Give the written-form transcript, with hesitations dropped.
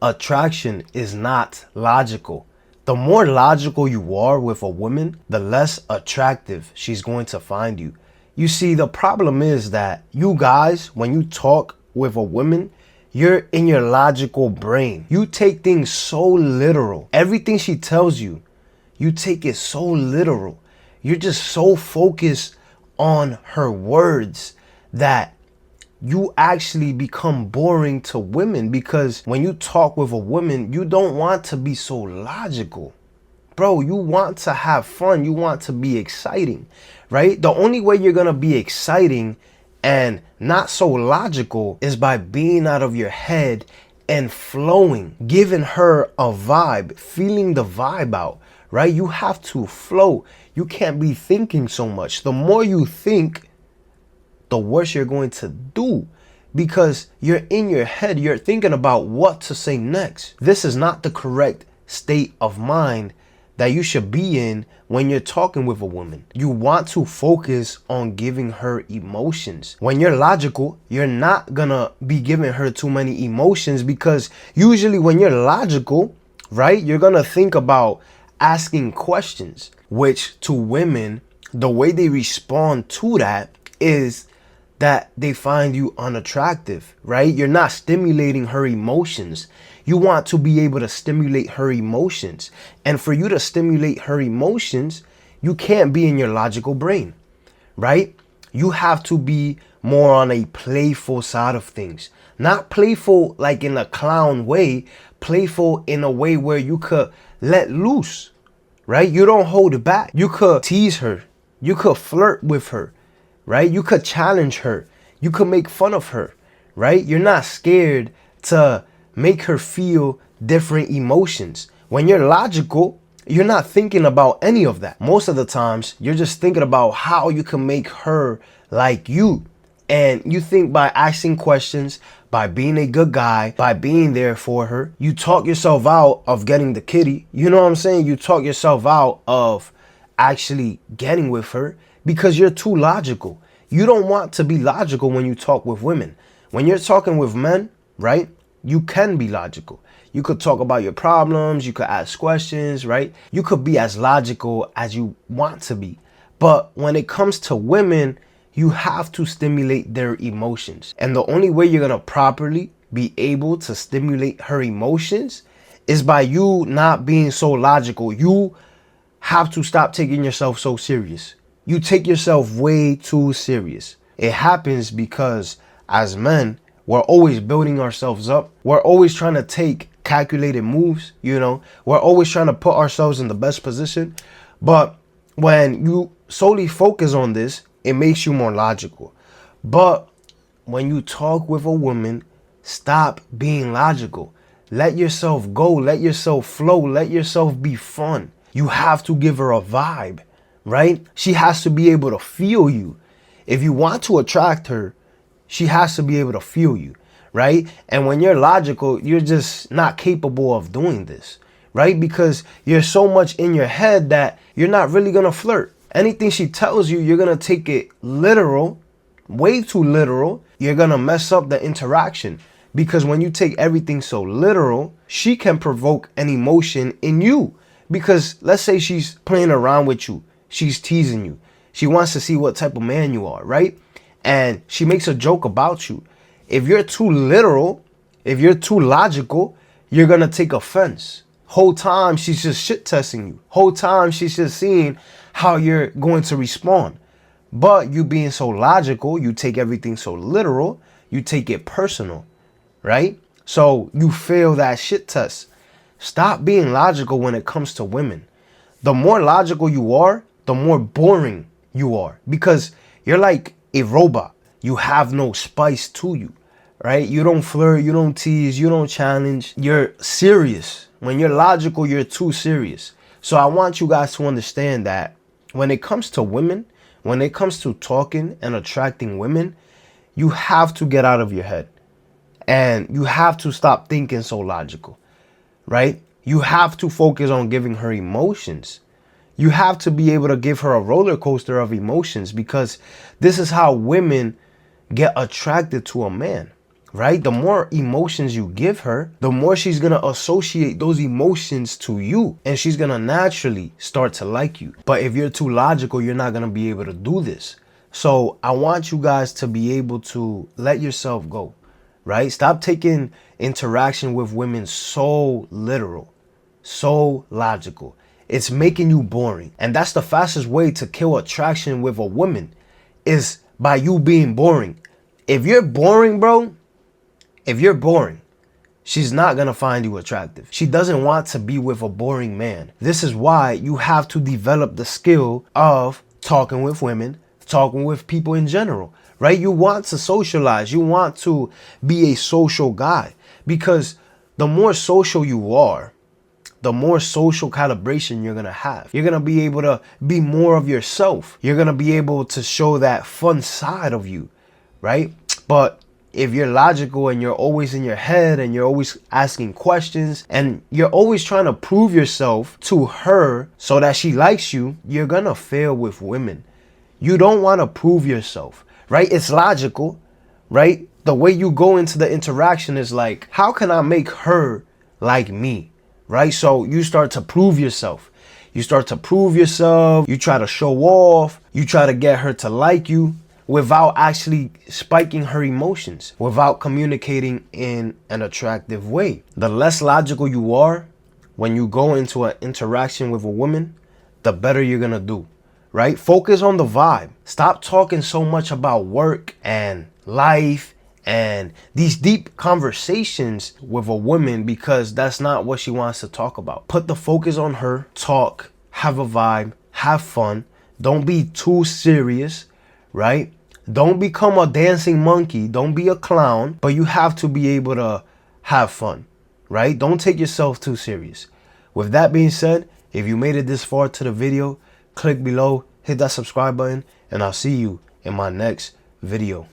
attraction is not logical. The more logical you are with a woman, the less attractive she's going to find you. You see, the problem is that you guys, when you talk with a woman, you're in your logical brain. You take things so literal. Everything she tells you, you take it so literal. You're just so focused on her words that you actually become boring to women, because when you talk with a woman, you don't want to be so logical. Bro, you want to have fun. You want to be exciting, right? The only way you're going to be exciting and not so logical is by being out of your head and flowing, giving her a vibe, feeling the vibe out, right? You have to flow. You can't be thinking so much. The more you think, the worse you're going to do, because you're in your head. You're thinking about what to say next. This is not the correct state of mind that you should be in when you're talking with a woman. You want to focus on giving her emotions. When you're logical, you're not gonna be giving her too many emotions, because usually when you're logical, right, you're gonna think about asking questions, which to women, the way they respond to that is that they find you unattractive, right? You're not stimulating her emotions. You want to be able to stimulate her emotions. And for you to stimulate her emotions, you can't be in your logical brain, right? You have to be more on a playful side of things. Not playful like in a clown way, playful in a way where you could let loose, right? You don't hold it back. You could tease her. You could flirt with her, right? You could challenge her. You could make fun of her, right? You're not scared to make her feel different emotions. When you're logical, you're not thinking about any of that. Most of the times, you're just thinking about how you can make her like you. And you think by asking questions, by being a good guy, by being there for her, you talk yourself out of getting the kitty. You know what I'm saying? You talk yourself out of actually getting with her, because you're too logical. You don't want to be logical when you talk with women. When you're talking with men, right, you can be logical. You could talk about your problems. You could ask questions, right? You could be as logical as you want to be. But when it comes to women, you have to stimulate their emotions. And the only way you're going to properly be able to stimulate her emotions is by you not being so logical. You have to stop taking yourself so serious. You take yourself way too serious. It happens because as men, we're always building ourselves up. We're always trying to take calculated moves, you know. We're always trying to put ourselves in the best position. But when you solely focus on this, it makes you more logical. But when you talk with a woman, stop being logical. Let yourself go. Let yourself flow. Let yourself be fun. You have to give her a vibe, right? She has to be able to feel you. If you want to attract her, she has to be able to feel you, right? And when you're logical, you're just not capable of doing this, right? Because you're so much in your head that you're not really going to flirt. Anything she tells you, you're going to take it literal, way too literal. You're going to mess up the interaction, because when you take everything so literal, she can provoke an emotion in you. Because let's say she's playing around with you. She's teasing you. She wants to see what type of man you are, right? And she makes a joke about you. If you're too literal, if you're too logical, you're going to take offense. Whole time she's just shit testing you. Whole time she's just seeing how you're going to respond. But you being so logical, you take everything so literal, you take it personal, right? So you fail that shit test. Stop being logical when it comes to women. The more logical you are, the more boring you are, because you're like a robot. You have no spice to you, right? You don't flirt, you don't tease, you don't challenge. You're serious. When you're logical, you're too serious. So I want you guys to understand that when it comes to women, when it comes to talking and attracting women, you have to get out of your head. And you have to stop thinking so logical, right? You have to focus on giving her emotions. You have to be able to give her a roller coaster of emotions, because this is how women get attracted to a man. right? The more emotions you give her, the more she's gonna associate those emotions to you, and she's gonna naturally start to like you. But if you're too logical, you're not gonna be able to do this. So I want you guys to be able to let yourself go, right? Stop taking interaction with women so literal, so logical. It's making you boring. And that's the fastest way to kill attraction with a woman, is by you being boring. If you're boring, bro, if you're boring, she's not gonna find you attractive. She doesn't want to be with a boring man. This is why you have to develop the skill of talking with women, talking with people in general, right? You want to socialize. You want to be a social guy, because the more social you are, the more social calibration you're gonna have. You're gonna be able to be more of yourself. You're gonna be able to show that fun side of you, right? But if you're logical and you're always in your head and you're always asking questions and you're always trying to prove yourself to her so that she likes you, you're gonna fail with women. You don't want to prove yourself, right? It's logical, right? The way you go into the interaction is like, how can I make her like me, right? So you start to prove yourself. You start to prove yourself. You try to show off. You try to get her to like you without actually spiking her emotions, without communicating in an attractive way. The less logical you are when you go into an interaction with a woman, the better you're gonna do, right? Focus on the vibe. Stop talking so much about work and life and these deep conversations with a woman, because that's not what she wants to talk about. Put the focus on her, talk, have a vibe, have fun. Don't be too serious, right? Don't become a dancing monkey. Don't be a clown, but you have to be able to have fun, right? Don't take yourself too serious. With that being said, if you made it this far to the video, click below, hit that subscribe button, and I'll see you in my next video.